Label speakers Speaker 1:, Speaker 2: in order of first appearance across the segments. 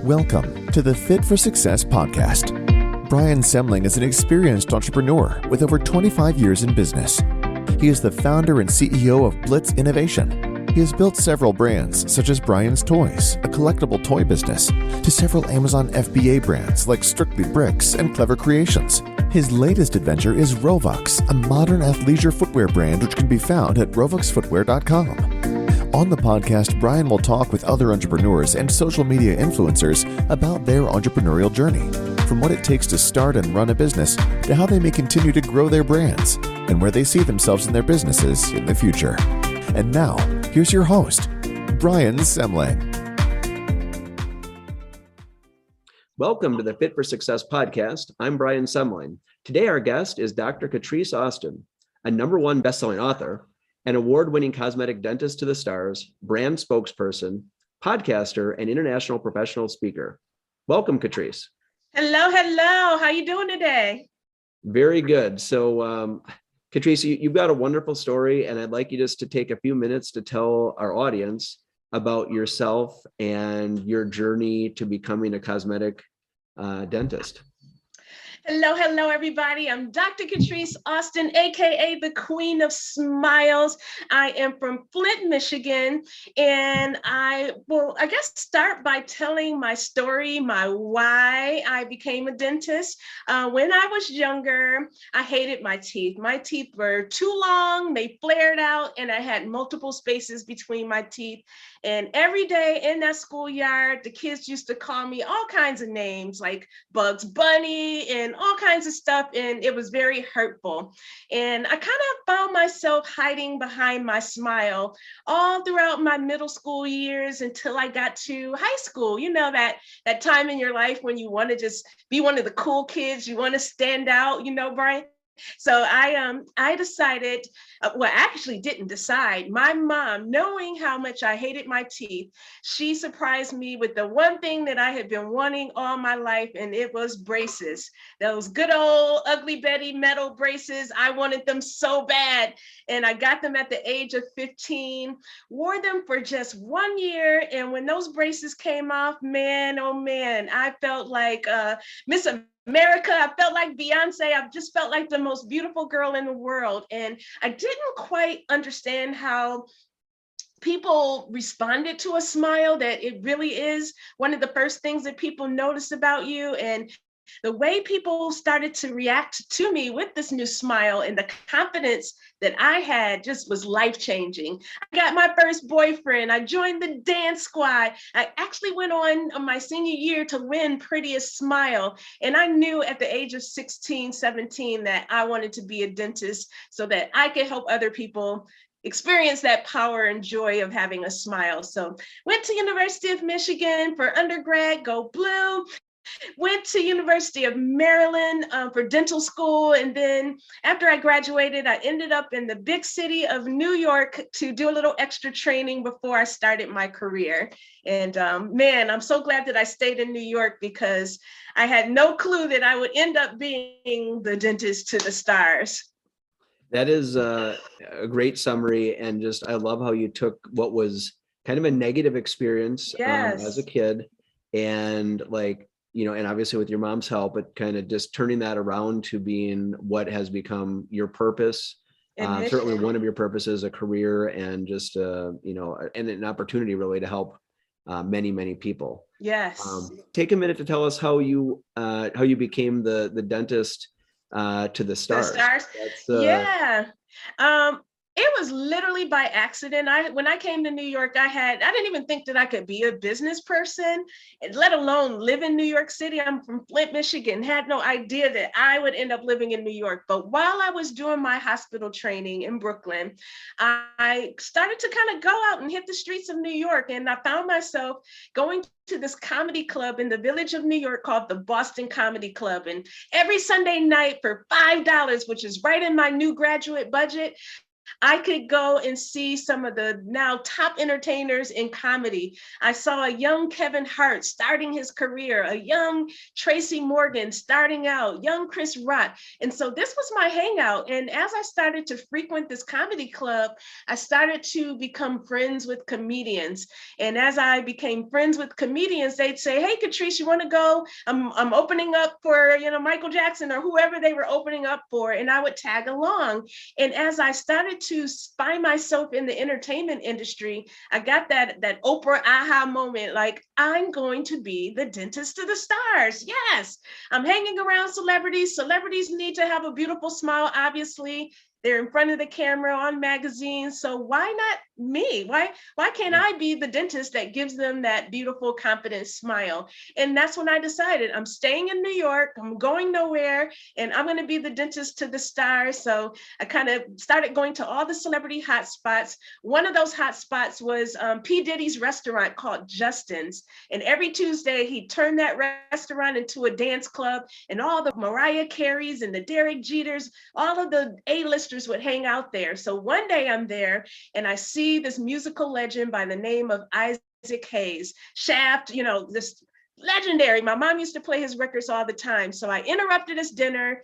Speaker 1: Welcome to the Fit for Success podcast. Brian Semling is an experienced entrepreneur with over 25 years in business. He is the founder and CEO of Blitz Innovation. He has built several brands such as Brian's Toys, a collectible toy business, to several Amazon FBA brands like Strictly Bricks and Clever Creations. His latest adventure is Rovux, a modern athleisure footwear brand which can be found at rovuxfootwear.com. On the podcast, Brian will talk with other entrepreneurs and social media influencers about their entrepreneurial journey, from what it takes to start and run a business to how they may continue to grow their brands and where they see themselves in their businesses in the future. And now, here's your host, Brian Semling.
Speaker 2: Welcome to the Fit for Success podcast. I'm Brian Semling. Today, our guest is Dr. Catrise Austin, a #1 best-selling author, an award-winning cosmetic dentist to the stars, brand spokesperson, podcaster, and international professional speaker. Welcome, Catrise.
Speaker 3: Hello. How you doing today?
Speaker 2: Very good. So, Catrise, you've got a wonderful story, and I'd like you just to take a few minutes to tell our audience about yourself and your journey to becoming a cosmetic dentist.
Speaker 3: Hello, everybody. I'm Dr. Catrise Austin, aka the Queen of Smiles. I am from Flint, Michigan, and I will, start by telling my story, my why I became a dentist. When I was younger, I hated my teeth. My teeth were too long, they flared out, and I had multiple spaces between my teeth. And every day in that schoolyard, the kids used to call me all kinds of names like Bugs Bunny and all kinds of stuff. And it was very hurtful. And I kind of found myself hiding behind my smile all throughout my middle school years until I got to high school. You know, that time in your life when you want to just be one of the cool kids, you want to stand out, Brian. So I decided, I actually didn't decide. My mom, knowing how much I hated my teeth, she surprised me with the one thing that I had been wanting all my life, and it was braces. Those good old Ugly Betty metal braces. I wanted them so bad, and I got them at the age of 15, wore them for just 1 year, and when those braces came off, man, oh man, I felt like Miss America. I felt like Beyonce. I just felt like the most beautiful girl in the world. And I didn't quite understand how people responded to a smile, that it really is one of the first things that people notice about you. And the way people started to react to me with this new smile and the confidence that I had just was life-changing. I got my first boyfriend. I joined the dance squad. I actually went on my senior year to win Prettiest Smile. And I knew at the age of 16, 17 that I wanted to be a dentist so that I could help other people experience that power and joy of having a smile. So went to University of Michigan for undergrad, go blue. Went to University of Maryland for dental school. And then after I graduated, I ended up in the big city of New York to do a little extra training before I started my career. And man, I'm so glad that I stayed in New York because I had no clue that I would end up being the dentist to the stars.
Speaker 2: That is a great summary. And just, I love how you took what was kind of a negative experience as a kid and and obviously with your mom's help, but kind of just turning that around to being what has become your purpose. Certainly one of your purposes, a career, and just, and an opportunity really to help many, many people.
Speaker 3: Yes.
Speaker 2: Take a minute to tell us how you became the dentist to the stars.
Speaker 3: The stars. It was literally by accident. When I came to New York, I didn't even think that I could be a business person, let alone live in New York City. I'm from Flint, Michigan, had no idea that I would end up living in New York. But while I was doing my hospital training in Brooklyn, I started to kind of go out and hit the streets of New York. And I found myself going to this comedy club in the village of New York called the Boston Comedy Club. And every Sunday night for $5, which is right in my new graduate budget, I could go and see some of the now top entertainers in comedy. I saw a young Kevin Hart starting his career, a young Tracy Morgan starting out, young Chris Rock. And so this was my hangout. And as I started to frequent this comedy club, I started to become friends with comedians. And as I became friends with comedians, they'd say, hey, Catrise, you want to go? I'm opening up for, Michael Jackson or whoever they were opening up for. And I would tag along. And as I started to find myself in the entertainment industry, I got that Oprah aha moment, like, I'm going to be the dentist to the stars. Yes, I'm hanging around celebrities. Celebrities need to have a beautiful smile, obviously. They're in front of the camera on magazines. So why not me? Why can't I be the dentist that gives them that beautiful, confident smile? And that's when I decided I'm staying in New York. I'm going nowhere, and I'm going to be the dentist to the stars. So I kind of started going to all the celebrity hotspots. One of those hotspots was P. Diddy's restaurant called Justin's. And every Tuesday, he turned that restaurant into a dance club, and all the Mariah Careys and the Derek Jeters, all of the A-listers would hang out there. So one day I'm there and I see this musical legend by the name of Isaac Hayes. Shaft, this legendary. My mom used to play his records all the time. So I interrupted his dinner,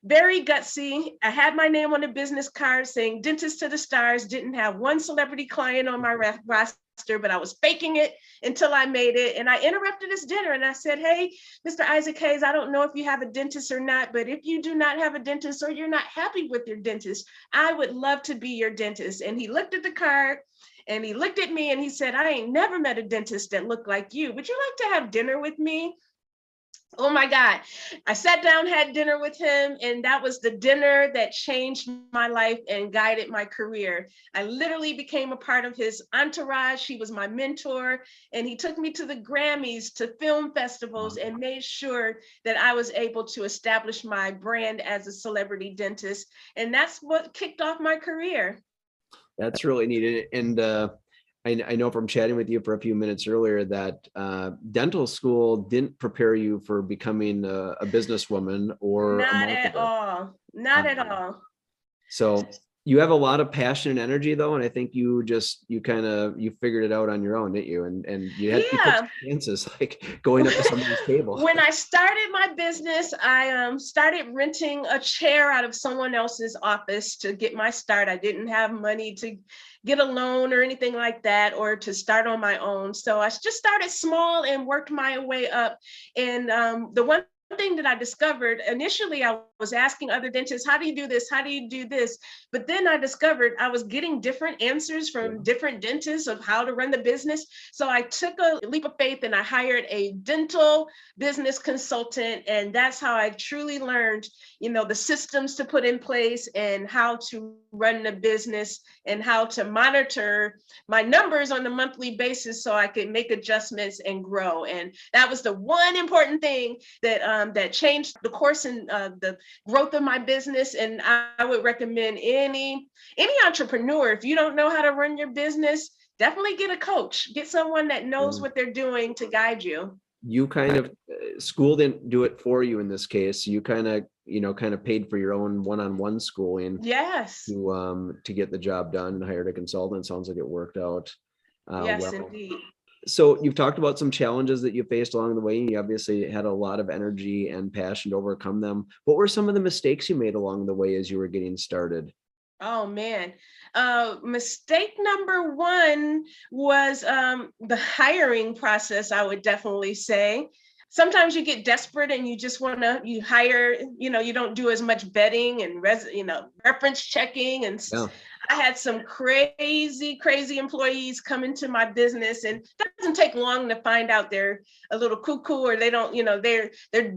Speaker 3: very gutsy. I had my name on the business card saying dentist to the stars, didn't have one celebrity client on my roster, but I was faking it until I made it. And I interrupted his dinner and I said, hey, Mr. Isaac Hayes, I don't know if you have a dentist or not, but if you do not have a dentist or you're not happy with your dentist, I would love to be your dentist. And he looked at the card and he looked at me and he said, I ain't never met a dentist that looked like you. Would you like to have dinner with me? Oh my God. I sat down, had dinner with him, and that was the dinner that changed my life and guided my career. I literally became a part of his entourage. He was my mentor, and he took me to the Grammys, to film festivals, and made sure that I was able to establish my brand as a celebrity dentist. And that's what kicked off my career.
Speaker 2: That's really neat. And I know from chatting with you for a few minutes earlier that dental school didn't prepare you for becoming a businesswoman or
Speaker 3: not at all. Not at all.
Speaker 2: So you have a lot of passion and energy though, and I think you figured it out on your own, didn't you? And you had to take chances, like going up to somebody's table.
Speaker 3: When I started my business, I started renting a chair out of someone else's office to get my start. I didn't have money to get a loan or anything like that, or to start on my own. So I just started small and worked my way up. And the one thing that I discovered initially, I was asking other dentists, how do you do this? How do you do this? But then I discovered I was getting different answers from different dentists of how to run the business. So I took a leap of faith and I hired a dental business consultant. And that's how I truly learned, the systems to put in place and how to run the business and how to monitor my numbers on a monthly basis so I could make adjustments and grow. And that was the one important thing that changed the course and the growth of my business. And I would recommend any entrepreneur, if you don't know how to run your business, definitely get a coach, get someone that knows what they're doing to guide you.
Speaker 2: You school didn't do it for you in this case. You kind of paid for your own one-on-one schooling.
Speaker 3: Yes.
Speaker 2: To get the job done and hired a consultant. Sounds like it worked out.
Speaker 3: Yes,
Speaker 2: well.
Speaker 3: indeed.
Speaker 2: So you've talked about some challenges that you faced along the way, and you obviously had a lot of energy and passion to overcome them. What were some of the mistakes you made along the way as you were getting started?
Speaker 3: Oh man. Mistake number one was the hiring process, I would definitely say. Sometimes you get desperate and you just you hire, you don't do as much vetting and reference checking. And I had some crazy employees come into my business, and that doesn't take long to find out they're a little cuckoo, or they don't, they're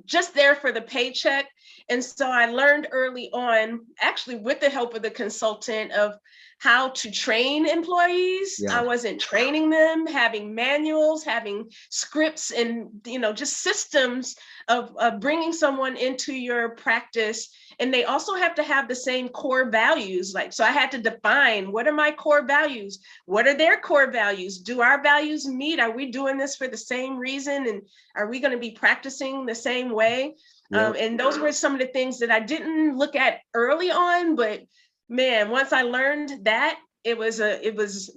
Speaker 3: just there for the paycheck. And so I learned early on, actually with the help of the consultant, of how to train employees. I wasn't training them, having manuals, having scripts, and just systems of bringing someone into your practice. And they also have to have the same core values. So I had to define, what are my core values? What are their core values? Do our values meet? Are we doing this for the same reason? And are we going to be practicing the same way? And those were some of the things that I didn't look at early on, but Man, once I learned that, it was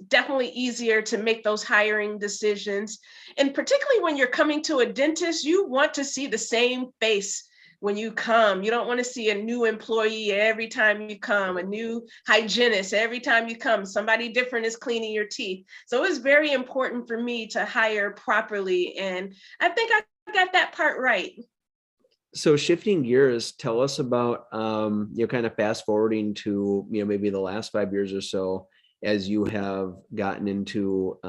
Speaker 3: definitely easier to make those hiring decisions. And particularly when you're coming to a dentist, you want to see the same face when you come. You don't want to see a new employee every time you come, a new hygienist every time you come. Somebody different is cleaning your teeth. So it was very important for me to hire properly. And I think I got that part right.
Speaker 2: So shifting gears, tell us about, kind of fast forwarding to, maybe the last 5 years or so, as you have gotten into,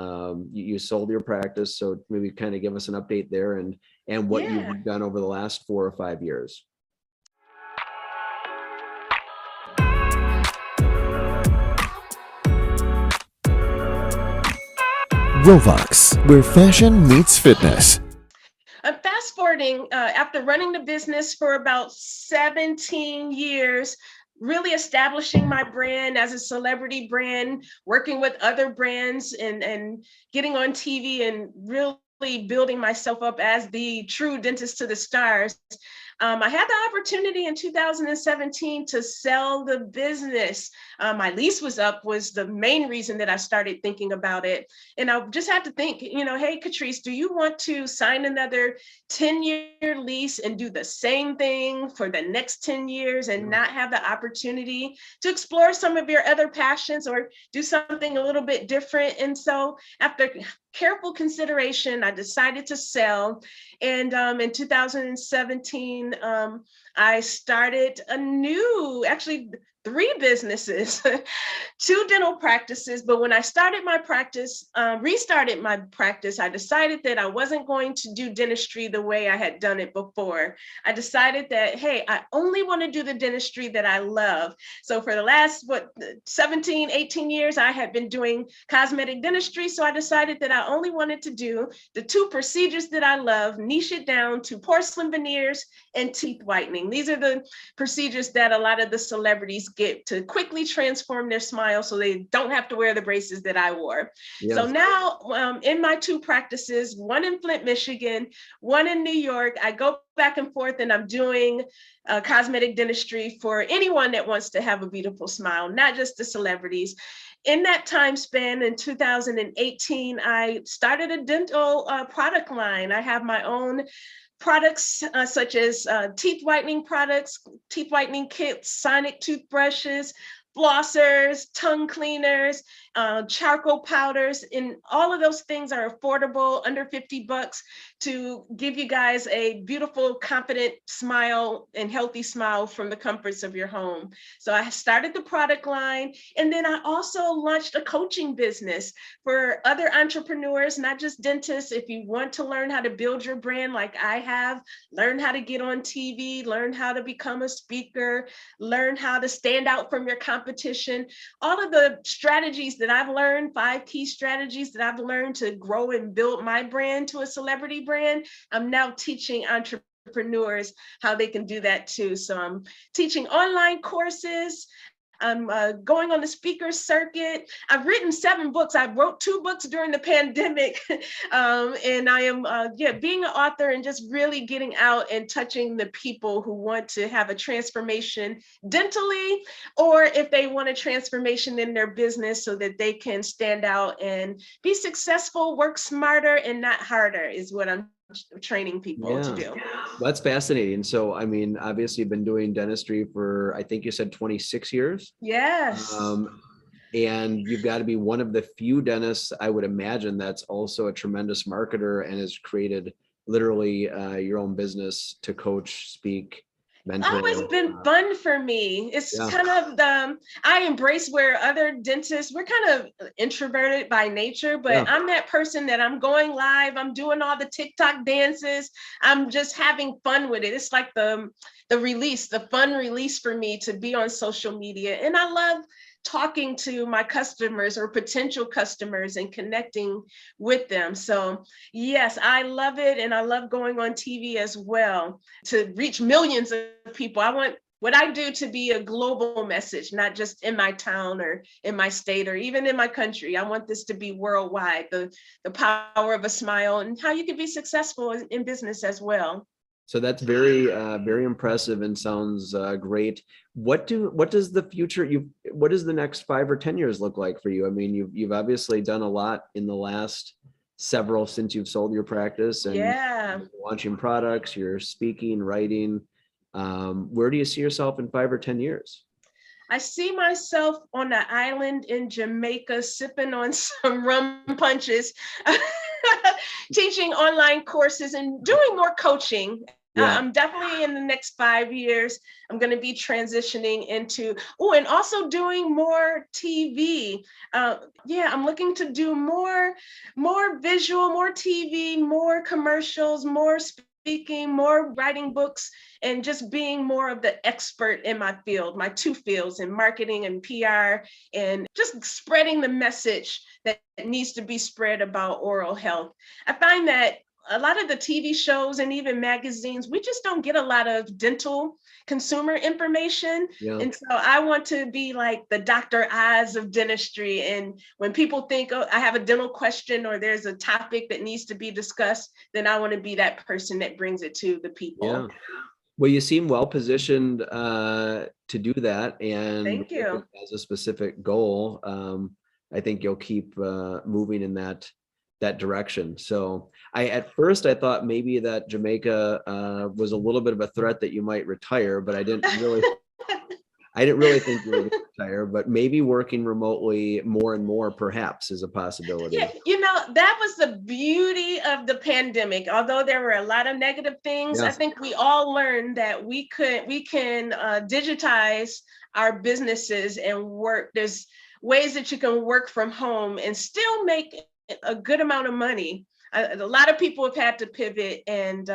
Speaker 2: you sold your practice. So maybe kind of give us an update there and what you've done over the last 4 or 5 years.
Speaker 1: Rovox, where fashion meets fitness.
Speaker 3: Fast forwarding, after running the business for about 17 years, really establishing my brand as a celebrity brand, working with other brands and getting on TV and really building myself up as the true dentist to the stars. I had the opportunity in 2017 to sell the business. My lease was up, was the main reason that I started thinking about it. And I just had to think, hey, Catrise, do you want to sign another 10-year lease and do the same thing for the next 10 years and not have the opportunity to explore some of your other passions or do something a little bit different? And so after careful consideration, I decided to sell. And in 2017, I started actually 3 businesses, 2 dental practices. But when I started my practice, restarted my practice, I decided that I wasn't going to do dentistry the way I had done it before. I decided that, hey, I only want to do the dentistry that I love. So for the last, 17, 18 years, I had been doing cosmetic dentistry. So I decided that I only wanted to do the 2 procedures that I love, niche it down to porcelain veneers and teeth whitening. These are the procedures that a lot of the celebrities get to quickly transform their smile so they don't have to wear the braces that I wore. Yes. So now in my 2 practices, one in Flint, Michigan, one in New York, I go back and forth and I'm doing cosmetic dentistry for anyone that wants to have a beautiful smile, not just the celebrities. In that time span in 2018, I started a dental product line. I have my own products such as teeth whitening products, teeth whitening kits, sonic toothbrushes, flossers, tongue cleaners, charcoal powders, and all of those things are affordable, under $50, to give you guys a beautiful, confident smile and healthy smile from the comforts of your home. So I started the product line, and then I also launched a coaching business for other entrepreneurs, not just dentists. If you want to learn how to build your brand like I have, learn how to get on TV, learn how to become a speaker, learn how to stand out from your competition, all of the strategies that I've learned, 5 key strategies that I've learned to grow and build my brand to a celebrity brand, I'm now teaching entrepreneurs how they can do that too. So I'm teaching online courses. I'm going on the speaker circuit. I've written 7 books. I wrote 2 books during the pandemic. And I am being an author and just really getting out and touching the people who want to have a transformation dentally, or if they want a transformation in their business so that they can stand out and be successful, work smarter and not harder, is what I'm training people to do.
Speaker 2: That's fascinating. So, I mean, obviously you've been doing dentistry for, I think you said 26 years.
Speaker 3: Yes.
Speaker 2: And you've got to be one of the few dentists, I would imagine, that's also a tremendous marketer and has created literally your own business to coach, speak, mentor.
Speaker 3: Always been fun for me. It's kind of I embrace where other dentists, we're kind of introverted by nature, but I'm that person that I'm going live, I'm doing all the TikTok dances, I'm just having fun with it. It's like the release, the fun release for me to be on social media. And I love talking to my customers or potential customers and connecting with them. So yes, I love it. And I love going on TV as well to reach millions of people. I want what I do to be a global message, not just in my town or in my state or even in my country. I want this to be worldwide, the power of a smile and how you can be successful in business as well.
Speaker 2: So that's very impressive and sounds great. What does the future what does the next 5 or 10 years look like for you? I mean, you've obviously done a lot in the last several since you've sold your practice and you're launching products, you're speaking, writing. Where do you see yourself in 5 or 10 years?
Speaker 3: I see myself on the island in Jamaica sipping on some rum punches, teaching online courses and doing more coaching.
Speaker 2: Yeah.
Speaker 3: I'm definitely in the next 5 years, I'm going to be transitioning into, and also doing more TV. I'm looking to do more visual, more TV, more commercials, more speaking, more writing books, and just being more of the expert in my field, my two fields in marketing and PR, and just spreading the message that needs to be spread about oral health. I find that a lot of the TV shows and even magazines, we just don't get a lot of dental consumer information.
Speaker 2: Yeah.
Speaker 3: And so I want to be like the Dr. Oz of dentistry. And when people think, oh, I have a dental question or there's a topic that needs to be discussed, then I want to be that person that brings it to the people.
Speaker 2: Yeah. Well, you seem well positioned to do that. And
Speaker 3: thank you.
Speaker 2: As a specific goal, I think you'll keep moving in that direction. So at first I thought maybe that Jamaica was a little bit of a threat that you might retire, but I didn't really think you were going to retire, but maybe working remotely more and more perhaps is a possibility.
Speaker 3: Yeah, that was the beauty of the pandemic. Although there were a lot of negative things, yes. I think we all learned that we can digitize our businesses and work. There's ways that you can work from home and still make a good amount of money. A lot of people have had to pivot, and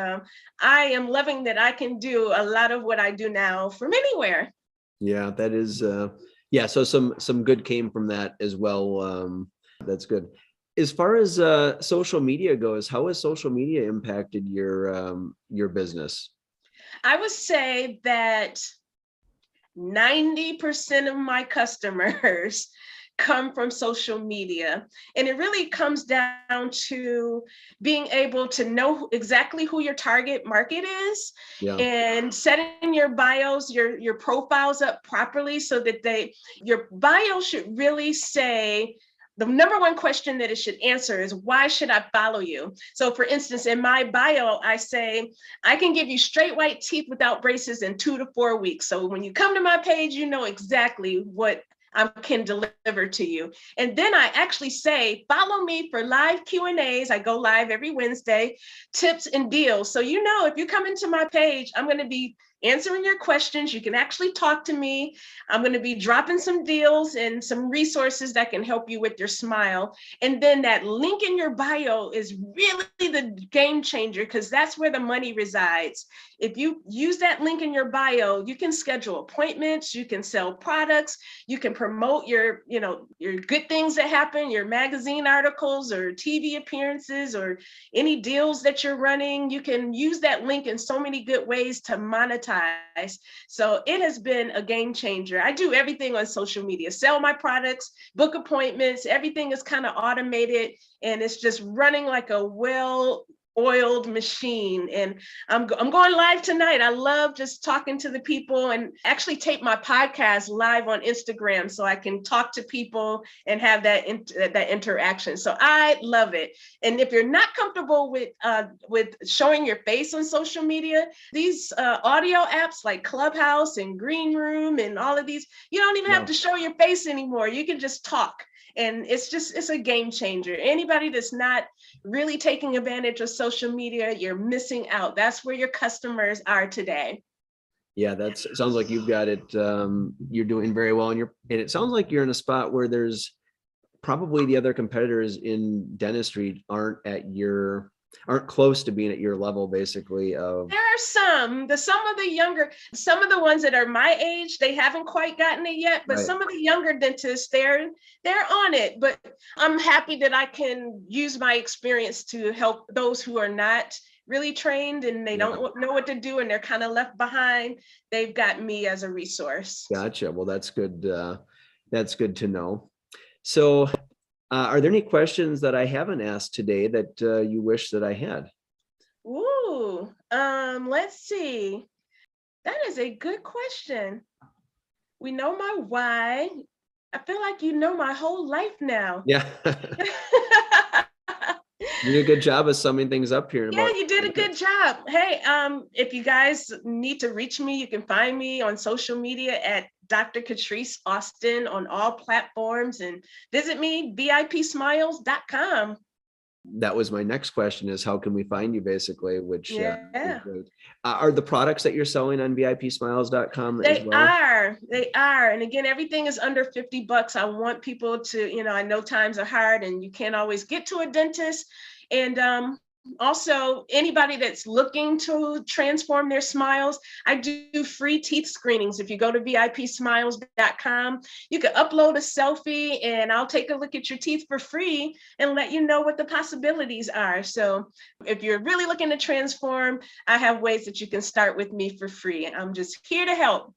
Speaker 3: I am loving that I can do a lot of what I do now from anywhere.
Speaker 2: Yeah, that is, so some good came from that as well. That's good. As far as social media goes, how has social media impacted your business?
Speaker 3: I would say that 90% of my customers come from social media. And it really comes down to being able to know exactly who your target market is, and setting your bios, your profiles up properly so that your bio should really say, the number one question that it should answer is, why should I follow you? So for instance, in my bio, I say, I can give you straight white teeth without braces in 2 to 4 weeks. So when you come to my page, you know exactly what I can deliver to you. And then I actually say, follow me for live Q&As. I go live every Wednesday, tips and deals. So, if you come into my page, I'm going to be answering your questions. You can actually talk to me. I'm going to be dropping some deals and some resources that can help you with your smile. And then that link in your bio is really the game changer, because that's where the money resides. If you use that link in your bio, you can schedule appointments, you can sell products, you can promote your good things that happen, your magazine articles or TV appearances or any deals that you're running. You can use that link in so many good ways to monetize. So it has been a game changer. I do everything on social media, sell my products, book appointments, everything is kind of automated, and it's just running like a well-oiled machine. And I'm going live tonight. I love just talking to the people, and actually tape my podcast live on Instagram so I can talk to people and have that interaction. So I love it. And if you're not comfortable with showing your face on social media, these audio apps like Clubhouse and Green Room and all of these, you don't even have to show your face anymore. You can just talk. And it's a game changer. Anybody that's not really taking advantage of social media, you're missing out. That's where your customers are today.
Speaker 2: Yeah, that sounds like you've got it. You're doing very well, and it sounds like you're in a spot where there's probably the other competitors in dentistry aren't close to being at your level, basically. There
Speaker 3: are some of the ones that are my age, they haven't quite gotten it yet, but some of the younger dentists, they're on it. But I'm happy that I can use my experience to help those who are not really trained and they don't know what to do and they're kind of left behind. They've got me as a resource.
Speaker 2: Gotcha. Well, that's good. That's good to know. So are there any questions that I haven't asked today that you wish that I had?
Speaker 3: Ooh, Let's see. That is a good question. We know my why. I feel like you know my whole life now.
Speaker 2: Yeah. You did a good job of summing things up here.
Speaker 3: Yeah, you did a good job. Hey, if you guys need to reach me, you can find me on social media at Dr. Catrise Austin on all platforms, and visit me, VIPsmiles.com.
Speaker 2: That was my next question, is how can we find you, basically, which is great. Are the products that you're selling on VIPsmiles.com as well?
Speaker 3: They are. And again, everything is under $50. I want people to, I know times are hard and you can't always get to a dentist. And also, anybody that's looking to transform their smiles, I do free teeth screenings. If you go to VIPsmiles.com, you can upload a selfie and I'll take a look at your teeth for free and let you know what the possibilities are. So if you're really looking to transform, I have ways that you can start with me for free. I'm just here to help.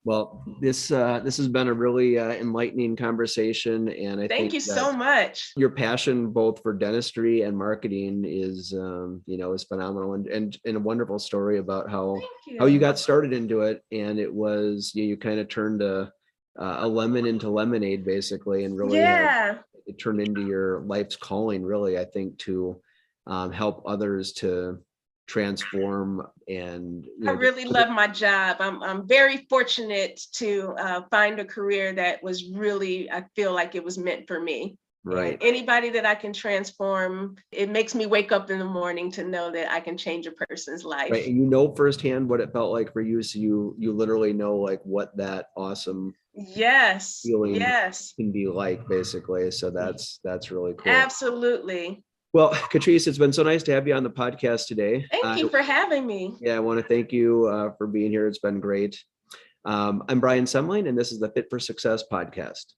Speaker 2: Well, this has been a really enlightening conversation, and I
Speaker 3: thank you so much.
Speaker 2: Your passion both for dentistry and marketing is is phenomenal, and a wonderful story about how you got started into it, and it was you kind of turned a lemon into lemonade, basically, and really it turned into your life's calling, really, I think, to help others to transform. And
Speaker 3: I really love my job. I'm very fortunate to find a career that was really, I feel like it was meant for me.
Speaker 2: Right.
Speaker 3: And anybody that I can transform, it makes me wake up in the morning to know that I can change a person's life.
Speaker 2: Right. And firsthand what it felt like for you. So you literally know like what that awesome feeling can be like, basically. So that's really cool.
Speaker 3: Absolutely.
Speaker 2: Well, Catrise, it's been so nice to have you on the podcast today.
Speaker 3: Thank you for having me.
Speaker 2: Yeah, I want to thank you for being here. It's been great. I'm Brian Semling, and this is the Fit for Success podcast.